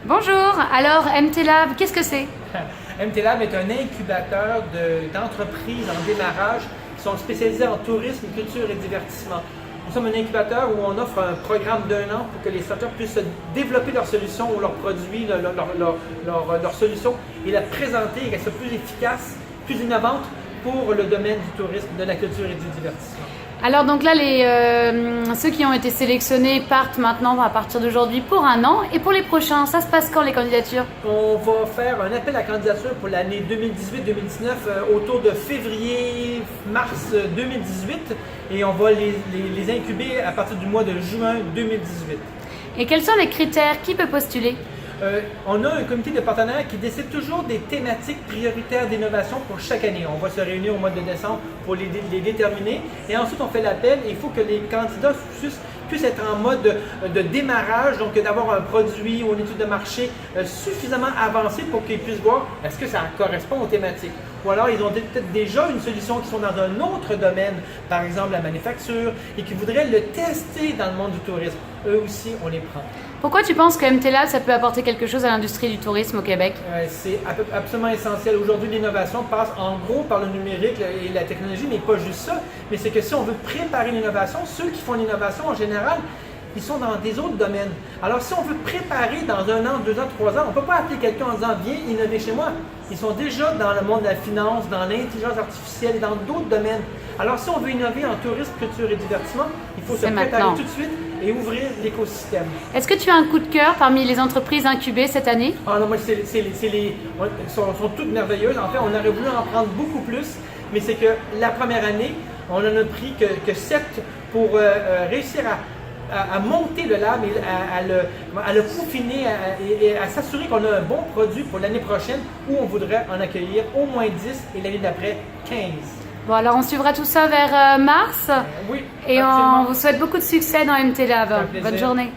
Bonjour, alors MT Lab, qu'est-ce que c'est? MT Lab est un incubateur d'entreprises en démarrage qui sont spécialisées en tourisme, culture et divertissement. Nous sommes un incubateur où on offre un programme d'1 an pour que les startups puissent développer leurs solutions ou leurs produits, leurs solutions et la présenter et qu'elles soient plus efficaces, plus innovantes pour le domaine du tourisme, de la culture et du divertissement. Alors donc là, ceux qui ont été sélectionnés partent maintenant à partir d'aujourd'hui pour 1 an. Et pour les prochains, ça se passe quand les candidatures? On va faire un appel à candidature pour l'année 2018-2019 autour de février-mars 2018 et on va les incuber à partir du mois de juin 2018. Et quels sont les critères? Qui peut postuler? On a un comité de partenaires qui décide toujours des thématiques prioritaires d'innovation pour chaque année. On va se réunir au mois de décembre pour les déterminer et ensuite on fait l'appel et il faut que les candidats puissent être en mode de démarrage, donc d'avoir un produit ou une étude de marché suffisamment avancée pour qu'ils puissent voir est-ce que ça correspond aux thématiques. Ou alors ils ont peut-être déjà une solution qui sont dans un autre domaine, par exemple la manufacture, et qui voudraient le tester dans le monde du tourisme. Eux aussi, on les prend. Pourquoi tu penses que MT Lab, ça peut apporter quelque chose à l'industrie du tourisme au Québec? C'est absolument essentiel. Aujourd'hui, l'innovation passe en gros par le numérique et la technologie, mais pas juste ça. Mais c'est que si on veut préparer l'innovation, ceux qui font l'innovation en général, ils sont dans des autres domaines. Alors, si on veut préparer dans 1 an, 2 ans, 3 ans, on ne peut pas appeler quelqu'un en disant « Viens innover chez moi ». Ils sont déjà dans le monde de la finance, dans l'intelligence artificielle et dans d'autres domaines. Alors, si on veut innover en tourisme, culture et divertissement, il faut se préparer tout de suite et ouvrir l'écosystème. Est-ce que tu as un coup de cœur parmi les entreprises incubées cette année? Ah non, moi, sont toutes merveilleuses. En fait, on aurait voulu en prendre beaucoup plus, mais c'est que la première année, on en a pris que 7 pour réussir à monter le lab et à le peaufiner et à s'assurer qu'on a un bon produit pour l'année prochaine où on voudrait en accueillir au moins 10 et l'année d'après 15. Bon, alors on suivra tout ça vers mars. Oui, et absolument. on vous souhaite beaucoup de succès dans MT Lab. Bonne journée.